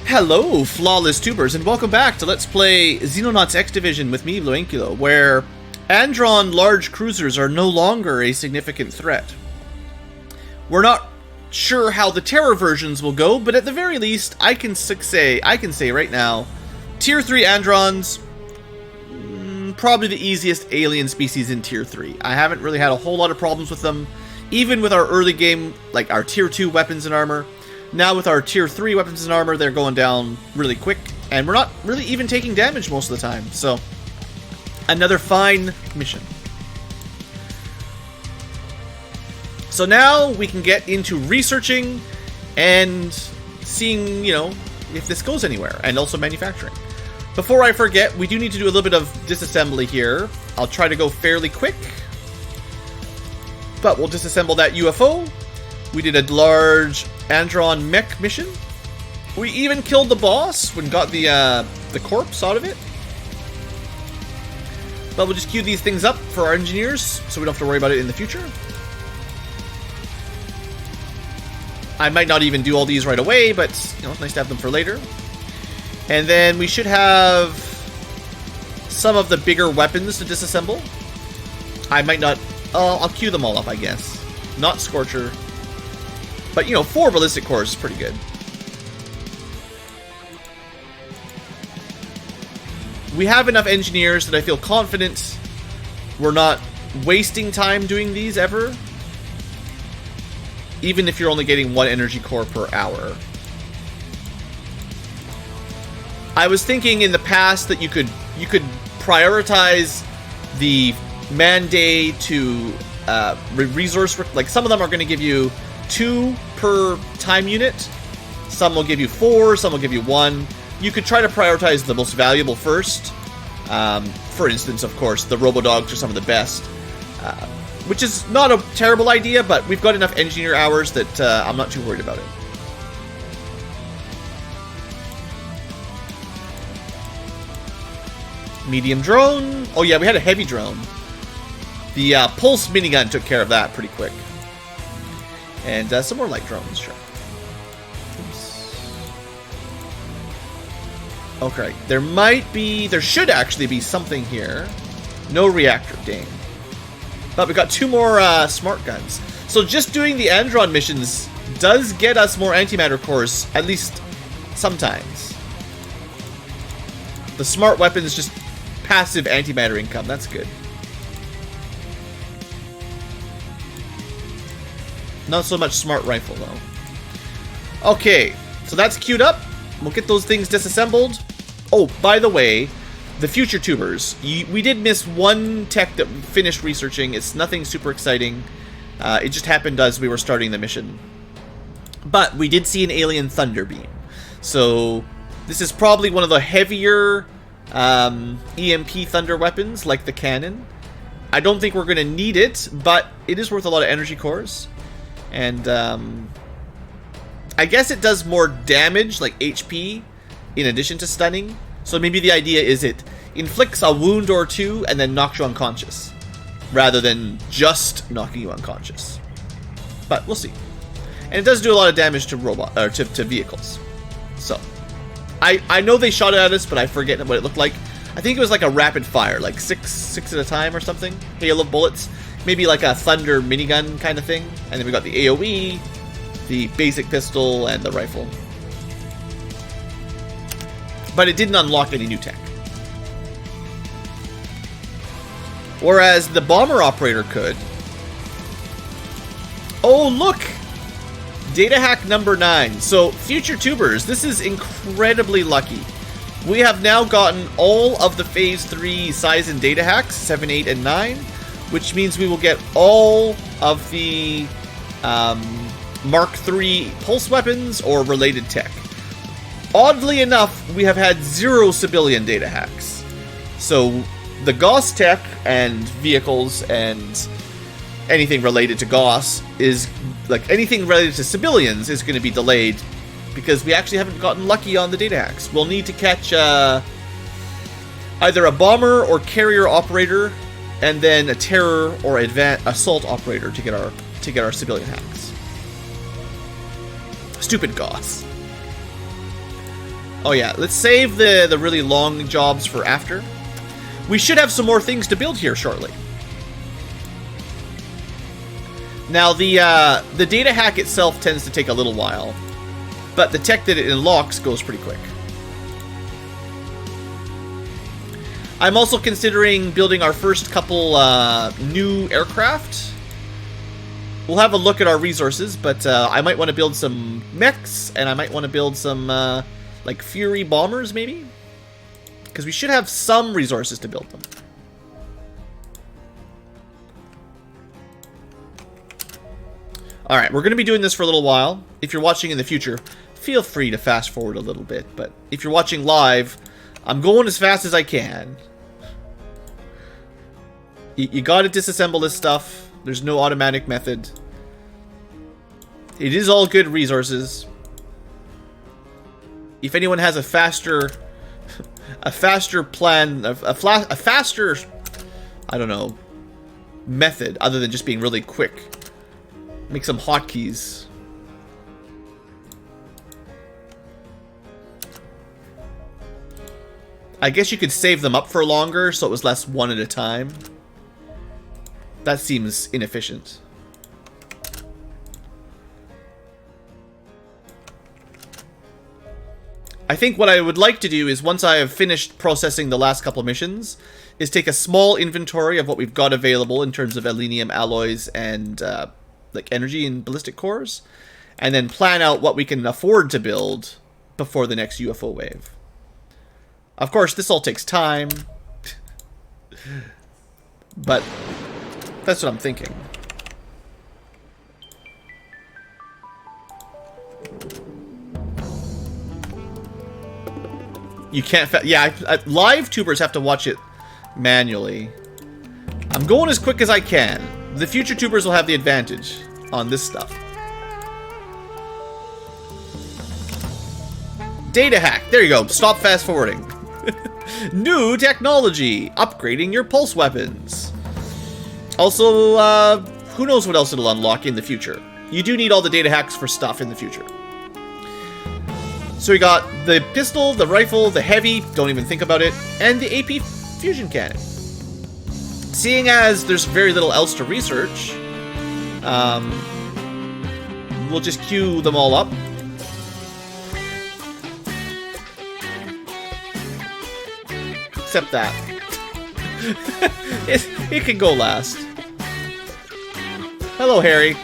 Hello, flawless tubers, and welcome back to Let's Play Xenonauts X Division with me, BlueAnkylo, where Andron large cruisers are no longer a significant threat. We're not sure how the Terror versions will go, but at the very least, I can say right now, Tier 3 Androns, probably the easiest alien species in Tier 3. I haven't really had a whole lot of problems with them, even with our early game, like our Tier 2 weapons and armor. Now with our Tier 3 weapons and armor, they're going down really quick, and we're not really even taking damage most of the time, so another fine mission. So now we can get into researching and seeing, if this goes anywhere, and also manufacturing. Before I forget, we do need to do a little bit of disassembly here. I'll try to go fairly quick, but we'll disassemble that UFO. We did a large Andron mech mission. We even killed the boss and got the corpse out of it. But we'll just queue these things up for our engineers, so we don't have to worry about it in the future. I might not even do all these right away, but it's nice to have them for later. And then we should have some of the bigger weapons to disassemble. I might not... I'll queue them all up, I guess. Not Scorcher. But, 4 ballistic cores is pretty good. We have enough engineers that I feel confident we're not wasting time doing these ever. Even if you're only getting 1 energy core per hour. I was thinking in the past that you could prioritize the man day to resource, like some of them are going to give you 2 per time unit, some will give you 4, some will give you 1. You could try to prioritize the most valuable first. For instance, of course, the Robodogs are some of the best, which is not a terrible idea, but we've got enough engineer hours that I'm not too worried about it. Medium drone. Oh yeah, we had a heavy drone. The pulse minigun took care of that pretty quick. And some more light drones, sure. Oops. Okay, there should actually be something here. No reactor, dang. But we got 2 more smart guns. So just doing the Andron missions does get us more antimatter cores, at least sometimes. The smart weapons just passive antimatter income, that's good. Not so much smart rifle, though. Okay, so that's queued up. We'll get those things disassembled. Oh, by the way, the future tubers. We did miss 1 tech that we finished researching. It's nothing super exciting. It just happened as we were starting the mission. But we did see an alien thunder beam. So this is probably one of the heavier EMP thunder weapons, like the cannon. I don't think we're going to need it, but it is worth a lot of energy cores. And I guess it does more damage, like HP, in addition to stunning. So maybe the idea is it inflicts a wound or 2 and then knocks you unconscious, rather than just knocking you unconscious. But we'll see. And it does do a lot of damage to to vehicles. So I know they shot it at us, but I forget what it looked like. I think it was like a rapid fire, like 6 at a time or something. Hail of bullets. Maybe like a thunder minigun kind of thing. And then we got the AoE, the basic pistol, and the rifle. But it didn't unlock any new tech. Whereas the bomber operator could. Oh, look! Data hack number 9. So, future tubers, this is incredibly lucky. We have now gotten all of the Phase 3 size and data hacks, 7, 8, and 9. Which means we will get all of the Mark III pulse weapons or related tech. Oddly enough, we have had 0 civilian data hacks. So the Gauss tech and vehicles and anything related to Gauss is, like anything related to civilians is going to be delayed because we actually haven't gotten lucky on the data hacks. We'll need to catch either a bomber or carrier operator, and then a terror or assault operator to get our civilian hacks. Stupid Gauss. Oh yeah, let's save the really long jobs for after. We should have some more things to build here shortly. Now the data hack itself tends to take a little while, but the tech that it unlocks goes pretty quick. I'm also considering building our first couple new aircraft. We'll have a look at our resources, but I might want to build some mechs, and I might want to build some like Fury bombers, maybe? Because we should have some resources to build them. Alright, we're going to be doing this for a little while. If you're watching in the future, feel free to fast forward a little bit. But if you're watching live, I'm going as fast as I can. You got to disassemble this stuff. There's no automatic method. It is all good resources. If anyone has a faster plan, a faster, I don't know, method other than just being really quick, make some hotkeys. I guess you could save them up for longer so it was less one at a time. That seems inefficient. I think what I would like to do is, once I have finished processing the last couple missions, is take a small inventory of what we've got available in terms of alenium alloys and like energy and ballistic cores, and then plan out what we can afford to build before the next UFO wave. Of course, this all takes time, but that's what I'm thinking. You can't... Yeah, live tubers have to watch it manually. I'm going as quick as I can. The future tubers will have the advantage on this stuff. Data hack. There you go. Stop fast forwarding. New technology. Upgrading your pulse weapons. Also, who knows what else it'll unlock in the future. You do need all the data hacks for stuff in the future. So we got the pistol, the rifle, the heavy, don't even think about it, and the AP fusion cannon. Seeing as there's very little else to research, we'll just queue them all up. Except that. it can go last. Hello, Harry.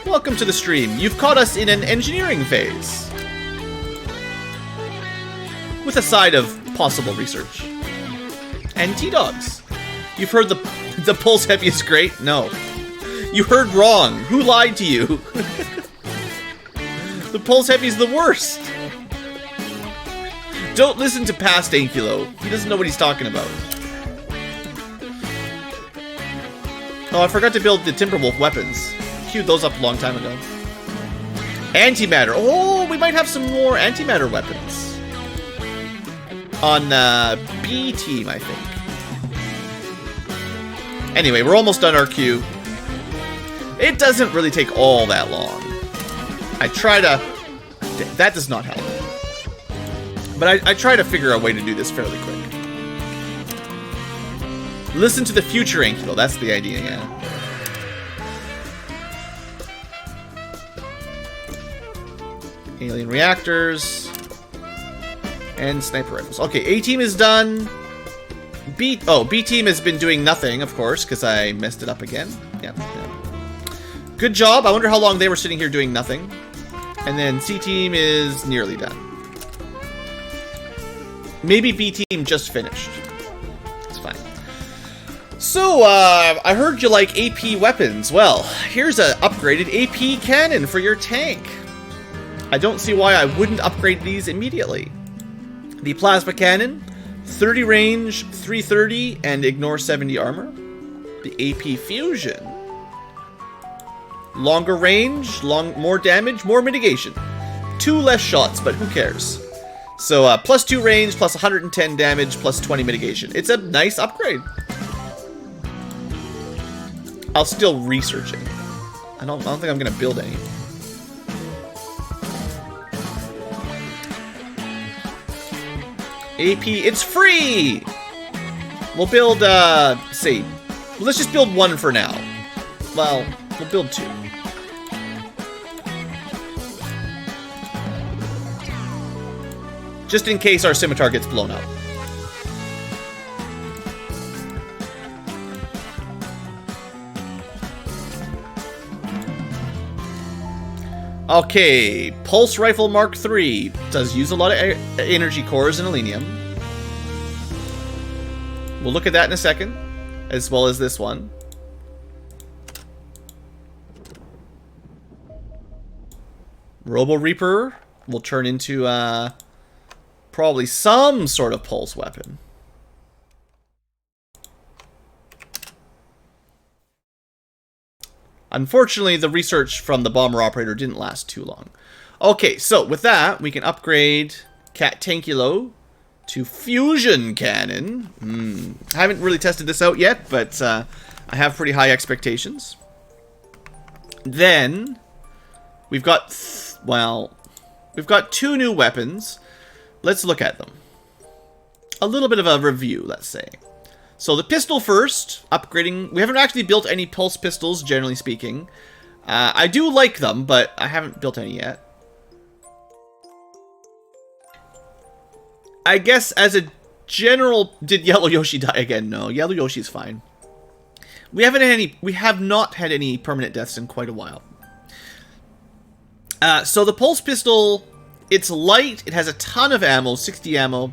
Welcome to the stream. You've caught us in an engineering phase, with a side of possible research. And T-Dogs. You've heard the pulse heavy is great? No. You heard wrong. Who lied to you? The pulse heavy is the worst. Don't listen to past Ankylo. He doesn't know what he's talking about. Oh, I forgot to build the Timberwolf weapons. Queued those up a long time ago. Antimatter. Oh, we might have some more antimatter weapons. On B team, I think. Anyway, we're almost done our queue. It doesn't really take all that long. I try to... That does not help. But I try to figure out a way to do this fairly quick. Listen to the future, Ankylo. That's the idea, yeah. Alien reactors. And sniper rifles. Okay, A-team is done. B-team has been doing nothing, of course, because I messed it up again. Yeah. Good job. I wonder how long they were sitting here doing nothing. And then C-team is nearly done. Maybe B-team just finished. It's fine. So, I heard you like AP weapons. Well, here's an upgraded AP cannon for your tank. I don't see why I wouldn't upgrade these immediately. The plasma cannon, 30 range, 330, and ignore 70 armor. The AP fusion, longer range, more damage, more mitigation. 2 less shots, but who cares? So plus 2 range, plus 110 damage, plus 20 mitigation. It's a nice upgrade. I'll still research it. I don't think I'm gonna build any. AP, it's free! We'll build, say, let's just build one for now. Well, we'll build two. Just in case our scimitar gets blown up. Okay, Pulse Rifle Mark III does use a lot of energy cores and alenium. We'll look at that in a second, as well as this one. Robo Reaper will turn into probably some sort of pulse weapon. Unfortunately, the research from the bomber operator didn't last too long. Okay, so with that, we can upgrade Xenonauts to fusion cannon. I haven't really tested this out yet, but I have pretty high expectations. Then we've got, well, we've got two new weapons. Let's look at them. A little bit of a review, let's say. So the pistol first, upgrading. We haven't actually built any pulse pistols, generally speaking. I do like them, but I haven't built any yet. I guess as a general, did Yellow Yoshi die again? No, Yellow Yoshi's fine. We have not had any permanent deaths in quite a while. So the pulse pistol, it's light, it has a ton of ammo, 60 ammo.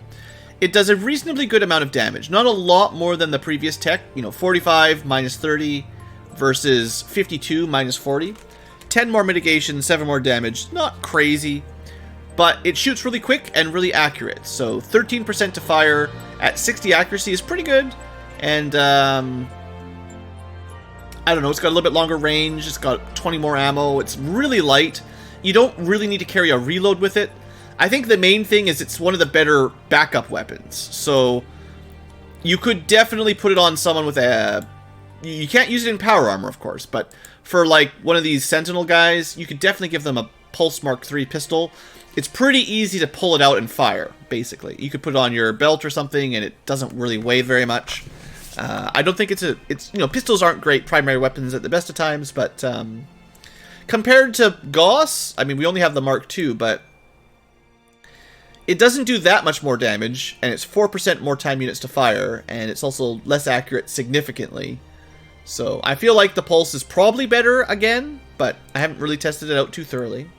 It does a reasonably good amount of damage. Not a lot more than the previous tech. You know, 45 minus 30 versus 52 minus 40. 10 more mitigation, 7 more damage. Not crazy. But it shoots really quick and really accurate. So 13% to fire at 60 accuracy is pretty good. And, I don't know, it's got a little bit longer range. It's got 20 more ammo. It's really light. You don't really need to carry a reload with it. I think the main thing is it's one of the better backup weapons. So you could definitely put it on someone with a... You can't use it in power armor, of course, but for like one of these Sentinel guys, you could definitely give them a Pulse Mark III pistol. It's pretty easy to pull it out and fire, basically. You could put it on your belt or something, and it doesn't really weigh very much. I don't think it's you know, pistols aren't great primary weapons at the best of times, but compared to Gauss, I mean, we only have the Mark II, but it doesn't do that much more damage, and it's 4% more time units to fire, and it's also less accurate significantly. So I feel like the Pulse is probably better again, but I haven't really tested it out too thoroughly.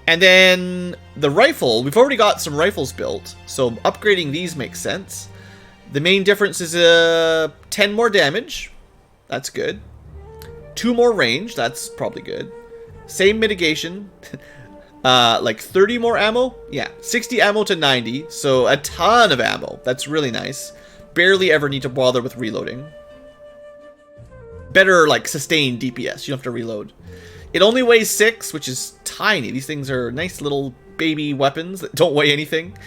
And then the rifle, we've already got some rifles built, so upgrading these makes sense. The main difference is 10 more damage. That's good. 2 more range. That's probably good. Same mitigation. Like 30 more ammo? Yeah, 60 ammo to 90, so a ton of ammo. That's really nice. Barely ever need to bother with reloading. Better, like, sustained DPS. You don't have to reload. It only weighs 6, which is tiny. These things are nice little baby weapons that don't weigh anything.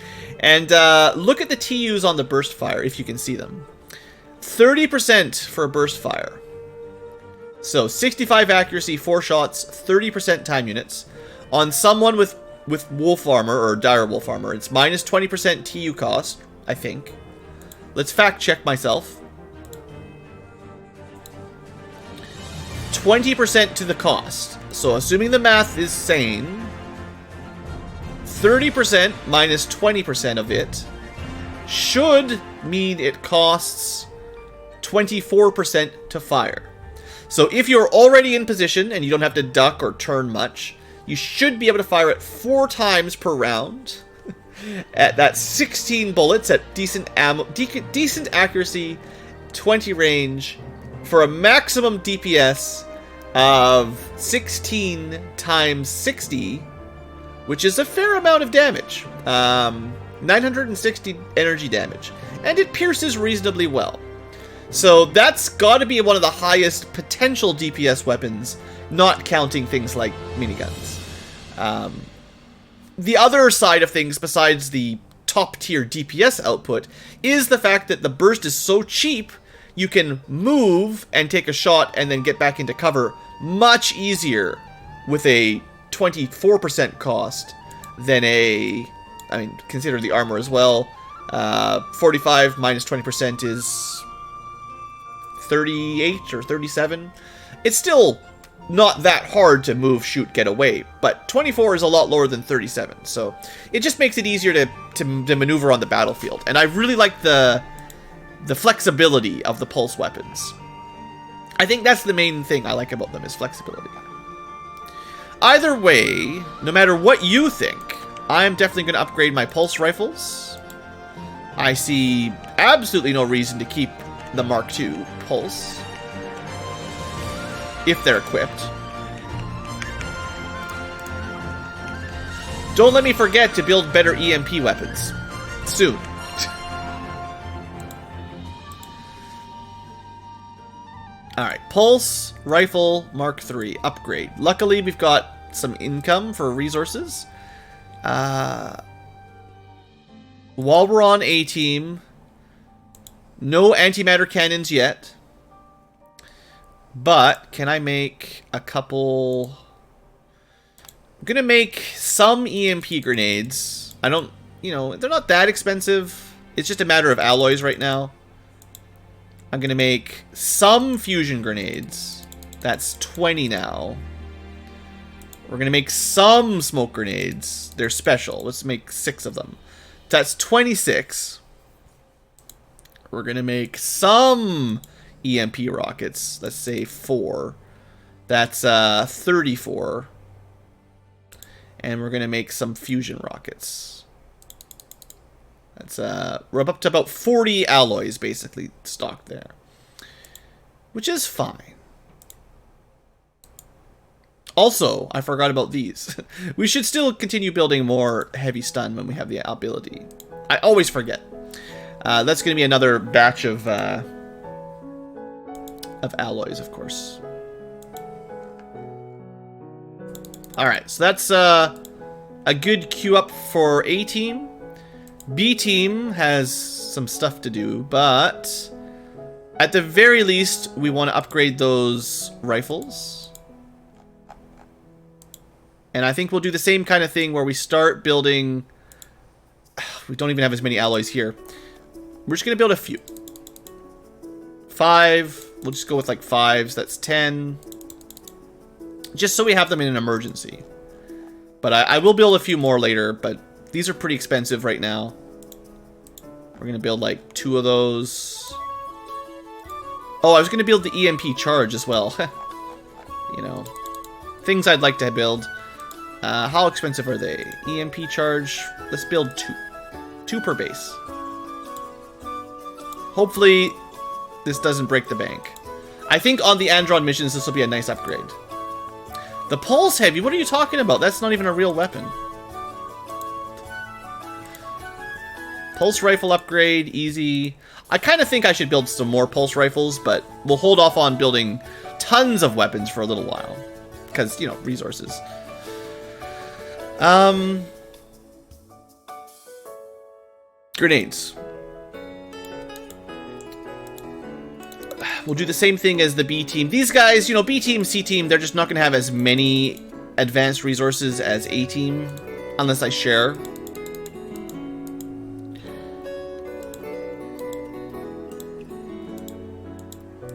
And look at the TUs on the burst fire, if you can see them. 30% for a burst fire. So 65 accuracy, 4 shots, 30% time units. On someone with wolf armor, or dire wolf armor, it's minus 20% TU cost, I think. Let's fact check myself. 20% to the cost. So assuming the math is sane, 30% minus 20% of it should mean it costs 24% to fire. So if you're already in position and you don't have to duck or turn much, you should be able to fire it 4 times per round at that 16 bullets at decent ammo, decent accuracy, 20 range, for a maximum DPS of 16 times 60, which is a fair amount of damage. 960 energy damage, and it pierces reasonably well. So that's got to be one of the highest potential DPS weapons, not counting things like miniguns. The other side of things, besides the top-tier DPS output, is the fact that the burst is so cheap, you can move and take a shot and then get back into cover much easier with a 24% cost than a... I mean, consider the armor as well. 45 minus 20% is 38 or 37. It's still not that hard to move, shoot, get away, but 24 is a lot lower than 37, so it just makes it easier to maneuver on the battlefield. And I really like the flexibility of the pulse weapons. I think that's the main thing I like about them, is flexibility. Either way, no matter what you think, I'm definitely going to upgrade my pulse rifles. I see absolutely no reason to keep the Mark II pulse, if they're equipped. Don't let me forget to build better EMP weapons. Soon. Alright, Pulse Rifle Mark III upgrade. Luckily, we've got some income for resources. While we're on A-Team, no antimatter cannons yet. But, can I make a couple... I'm gonna make some EMP grenades. I don't... You know, they're not that expensive. It's just a matter of alloys right now. I'm gonna make some fusion grenades. That's 20 now. We're gonna make some smoke grenades. They're special. Let's make 6 of them. That's 26. We're gonna make some EMP rockets. Let's say 4. That's 34. And we're gonna make some fusion rockets. That's we're up to about 40 alloys basically stocked there, which is fine. Also, I forgot about these. We should still continue building more heavy stun when we have the ability. I always forget. That's going to be another batch of alloys, of course. Alright, so that's a good queue up for A-Team. B-Team has some stuff to do, but at the very least, we want to upgrade those rifles. And I think we'll do the same kind of thing where we start building... We don't even have as many alloys here. We're just going to build a few. 5. We'll just go with like 5s. That's 10. Just so we have them in an emergency. But I will build a few more later, but these are pretty expensive right now. We're going to build like 2 of those. Oh, I was going to build the EMP charge as well. You know, things I'd like to build. How expensive are they? EMP charge. Let's build 2. 2 per base. Hopefully, this doesn't break the bank. I think on the Andron missions, this will be a nice upgrade. The Pulse Heavy? What are you talking about? That's not even a real weapon. Pulse Rifle upgrade, easy. I kind of think I should build some more Pulse Rifles, but we'll hold off on building tons of weapons for a little while. Because, you know, resources. Grenades. We'll do the same thing as the B team. These guys, you know, B team, C team, they're just not going to have as many advanced resources as A team, unless I share.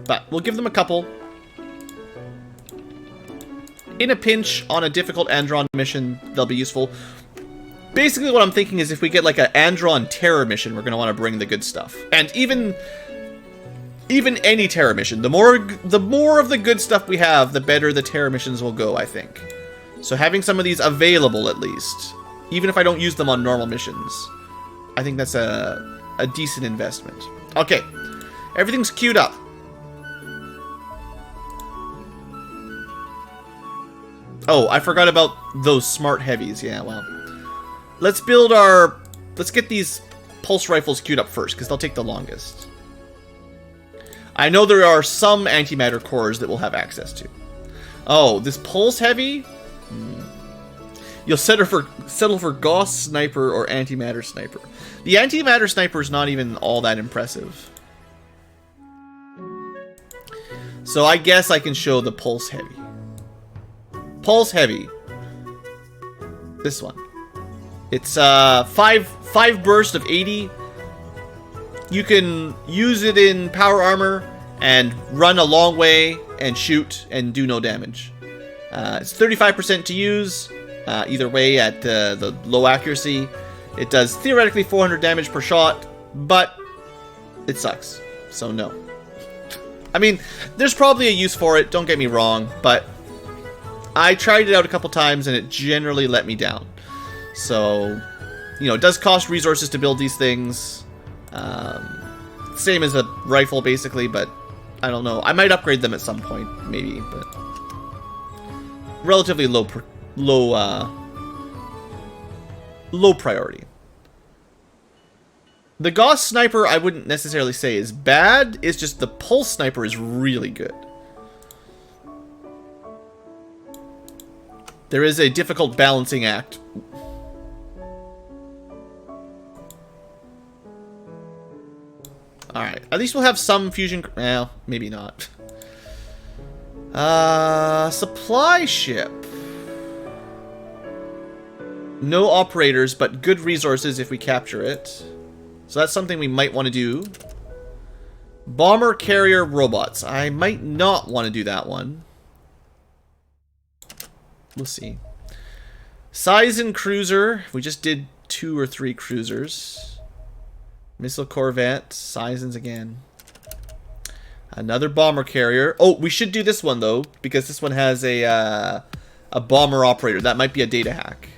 But we'll give them a couple. In a pinch, on a difficult Andron mission, they'll be useful. Basically what I'm thinking is if we get like an Andron terror mission, we're going to want to bring the good stuff. And even any terror mission, the more of the good stuff we have, the better the terror missions will go, I think. So having some of these available at least, even if I don't use them on normal missions, I think that's a decent investment. Okay, everything's queued up. Oh, I forgot about those smart heavies. Yeah, well. Let's get these pulse rifles queued up first, because they'll take the longest. I know there are some antimatter cores that we'll have access to. Oh, this pulse heavy? You'll settle for Gauss Sniper or Antimatter Sniper. The Antimatter Sniper is not even all that impressive. So I guess I can show the Pulse Heavy. Pulse Heavy. This one. It's 5 burst of 80, you can use it in power armor and run a long way and shoot and do no damage. It's 35% to use, either way at the low accuracy. It does theoretically 400 damage per shot, but it sucks, so no. I mean, there's probably a use for it, don't get me wrong, but I tried it out a couple times and it generally let me down. So, you know, it does cost resources to build these things. Same as a rifle, basically, but I don't know. I might upgrade them at some point, maybe, but relatively low priority. The Gauss Sniper I wouldn't necessarily say is bad, it's just the Pulse Sniper is really good. There is a difficult balancing act. Alright, at least we'll have some fusion... Well, maybe not. Supply ship. No operators, but good resources if we capture it. So that's something we might want to do. Bomber carrier robots. I might not want to do that one. We'll see. Sizen cruiser. We just did 2 or 3 cruisers. Missile corvette. Sizens again. Another bomber carrier. Oh, we should do this one though, because this one has a bomber operator. That might be a data hack.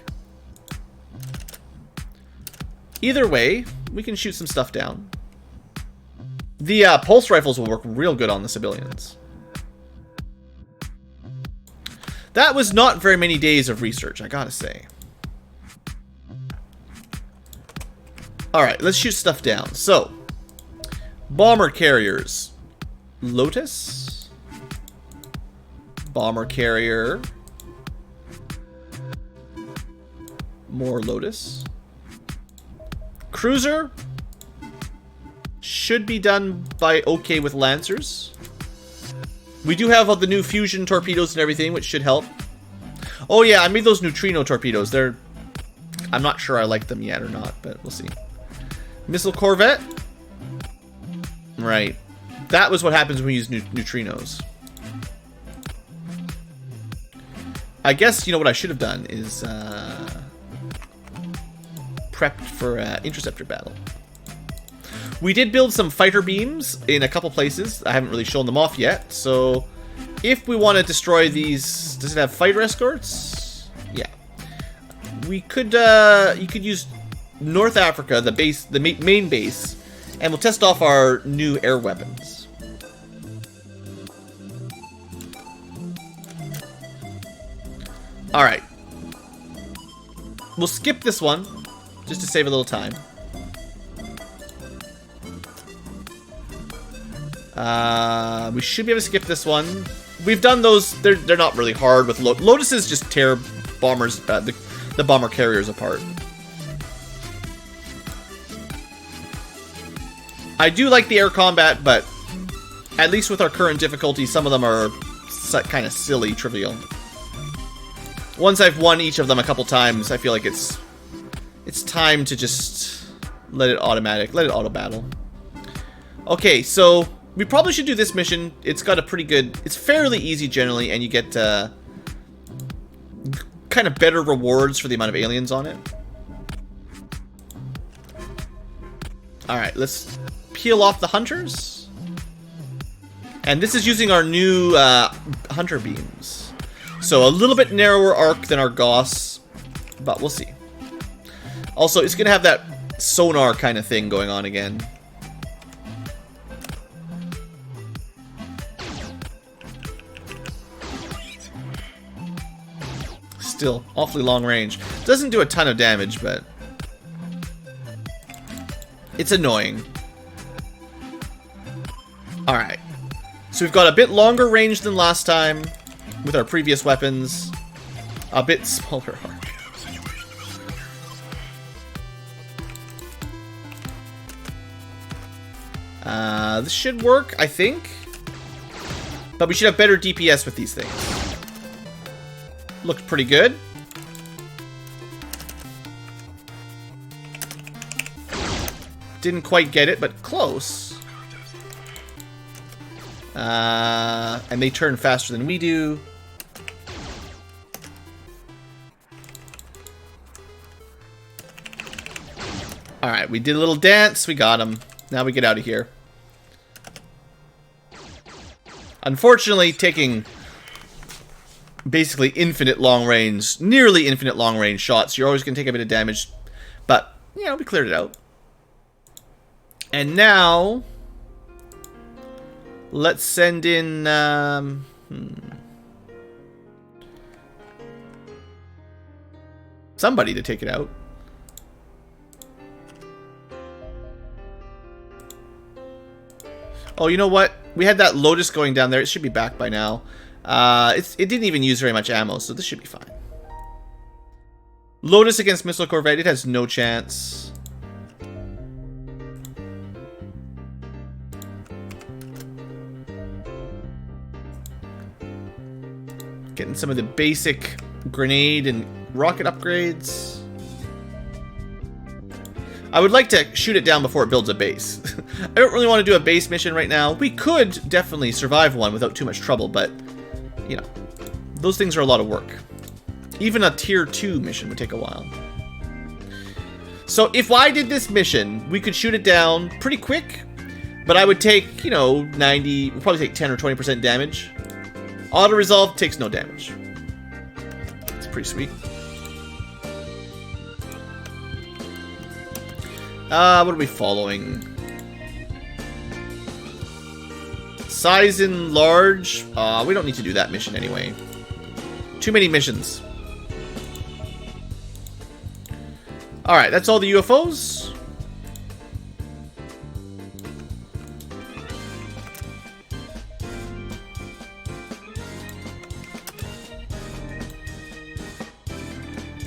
Either way, we can shoot some stuff down. The pulse rifles will work real good on the civilians. That was not very many days of research, I gotta say. Alright, let's shoot stuff down. So, bomber carriers. Lotus. Bomber carrier. More Lotus. Cruiser. Should be done by okay with Lancers. We do have all the new fusion torpedoes and everything, which should help. Oh yeah, I made those neutrino torpedoes. They're... I'm not sure I like them yet or not, but we'll see. Missile corvette. Right. That was what happens when we use neutrinos. I guess, you know, what I should have done is prepped for interceptor battle. We did build some fighter beams in a couple places. I haven't really shown them off yet. So if we want to destroy these... Does it have fighter escorts? Yeah. We could... you could use North Africa, the base, the main base, and we'll test off our new air weapons. Alright. We'll skip this one, just to save a little time. We should be able to skip this one. We've done those. They're not really hard with Lotuses. Just tear bombers, the bomber carriers apart. I do like the air combat, but at least with our current difficulty, some of them are kind of silly, trivial. Once I've won each of them a couple times, I feel like it's time to just let it auto battle. Okay, so we probably should do this mission. It's got a pretty good... It's fairly easy generally, and you get kind of better rewards for the amount of aliens on it. Alright, let's peel off the hunters. And this is using our new hunter beams. So a little bit narrower arc than our Gauss, but we'll see. Also, it's going to have that sonar kind of thing going on again. Still, awfully long range. Doesn't do a ton of damage, but it's annoying. Alright. So we've got a bit longer range than last time with our previous weapons. A bit smaller arc. This should work, I think. But we should have better DPS with these things. Looked pretty good. Didn't quite get it, but close. And they turn faster than we do. Alright, we did a little dance. We got him. Now we get out of here. Unfortunately, taking basically infinite long range, nearly infinite long range shots, you're always going to take a bit of damage. But, you know, we cleared it out. And now, let's send in... somebody to take it out. Oh, you know what? We had that Lotus going down there. It should be back by now. It didn't even use very much ammo, so this should be fine. Lotus against Missile Corvette. It has no chance. Getting some of the basic grenade and rocket upgrades. I would like to shoot it down before it builds a base. I don't really want to do a base mission right now. We could definitely survive one without too much trouble, but, you know, those things are a lot of work. Even a tier 2 mission would take a while. So if I did this mission, we could shoot it down pretty quick, but I would take, you know, 90, we'd probably take 10 or 20% damage. Auto-resolve takes no damage. It's pretty sweet. What are we following? Size and large? We don't need to do that mission anyway. Too many missions. Alright, that's all the UFOs.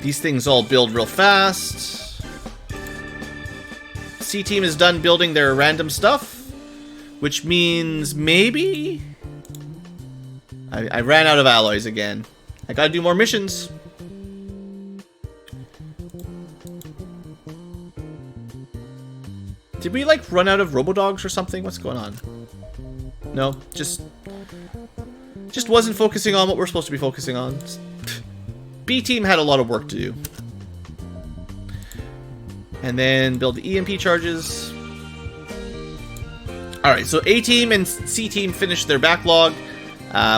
These things all build real fast. C-Team is done building their random stuff, which means maybe... I ran out of alloys again. I gotta do more missions. Did we, like, run out of Robodogs or something? What's going on? No, just wasn't focusing on what we're supposed to be focusing on. B-Team had a lot of work to do. And then build the EMP charges. Alright, so A-Team and C-Team finished their backlog.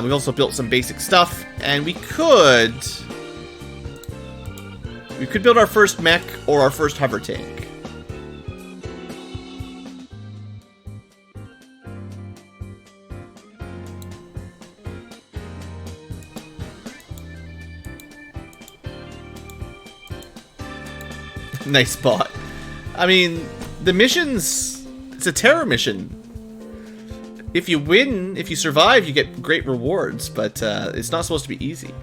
We've also built some basic stuff. And we could build our first mech or our first hover tank. Nice spot. I mean, the missions, it's a terror mission. If you win, if you survive, you get great rewards, but it's not supposed to be easy.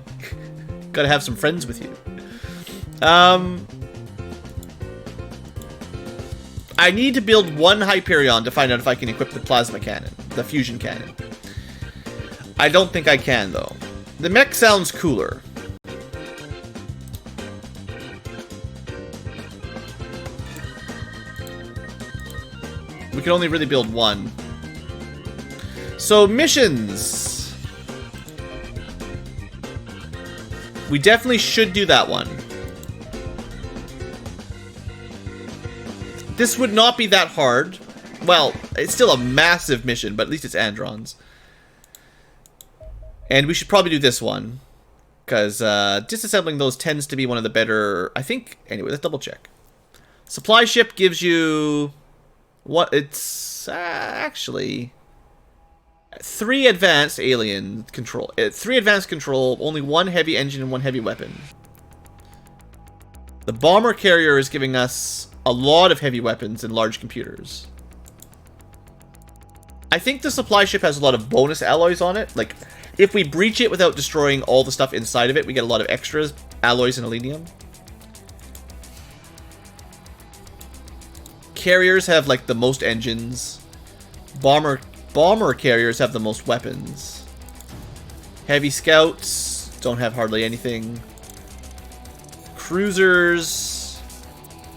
Gotta have some friends with you. I need to build one Hyperion to find out if I can equip the plasma cannon, the fusion cannon. I don't think I can, though. The mech sounds cooler. We can only really build one. So, missions. We definitely should do that one. This would not be that hard. Well, it's still a massive mission, but at least it's Androns. And we should probably do this one. Because disassembling those tends to be one of the better... I think... Anyway, let's double check. Supply ship gives you... What? It's actually 3 advanced alien control. 3 advanced control, only 1 heavy engine and 1 heavy weapon. The bomber carrier is giving us a lot of heavy weapons and large computers. I think the supply ship has a lot of bonus alloys on it. Like, if we breach it without destroying all the stuff inside of it, we get a lot of extras, alloys and alenium. Carriers have, like, the most engines. Bomber carriers have the most weapons. Heavy scouts don't have hardly anything. Cruisers,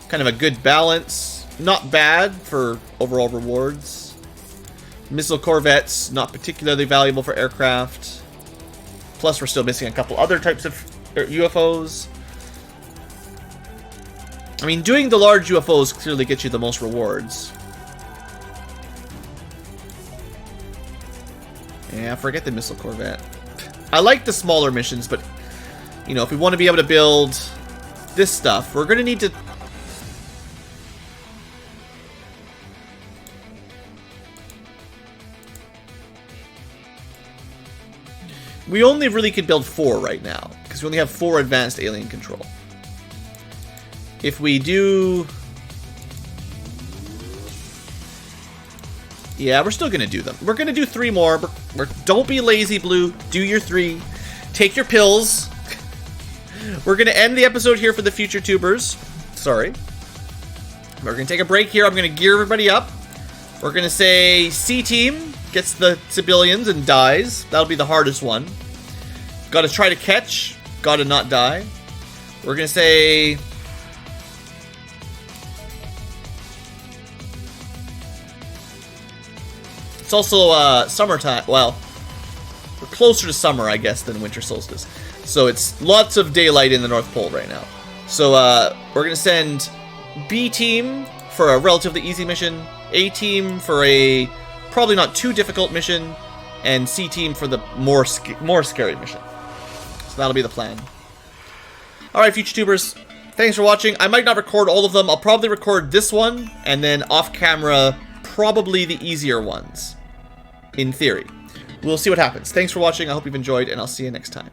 kind of a good balance. not bad for overall rewards. Missile corvettes, not particularly valuable for aircraft. Plus, we're still missing a couple other types of UFOs. I mean, doing the large UFOs clearly gets you the most rewards. Yeah, forget the missile corvette. I like the smaller missions, but, you know, if we want to be able to build this stuff, we're going to need to... We only really could build 4 right now, because we only have 4 advanced alien control. If we do... Yeah, we're still going to do them. We're going to do 3 more. Don't be lazy, Blue. Do your 3. Take your pills. We're going to end the episode here for the future tubers. Sorry. We're going to take a break here. I'm going to gear everybody up. We're going to say C-Team gets the civilians and dies. That'll be the hardest one. Got to try to catch. Got to not die. We're going to say... It's also summertime. Well, we're closer to summer, I guess, than winter solstice. So it's lots of daylight in the North Pole right now. So we're going to send B-Team for a relatively easy mission, A-Team for a probably not too difficult mission, and C-Team for the more scary mission. So that'll be the plan. Alright, future tubers, thanks for watching. I might not record all of them. I'll probably record this one, and then off-camera, probably the easier ones. In theory. We'll see what happens. Thanks for watching. I hope you've enjoyed, and I'll see you next time.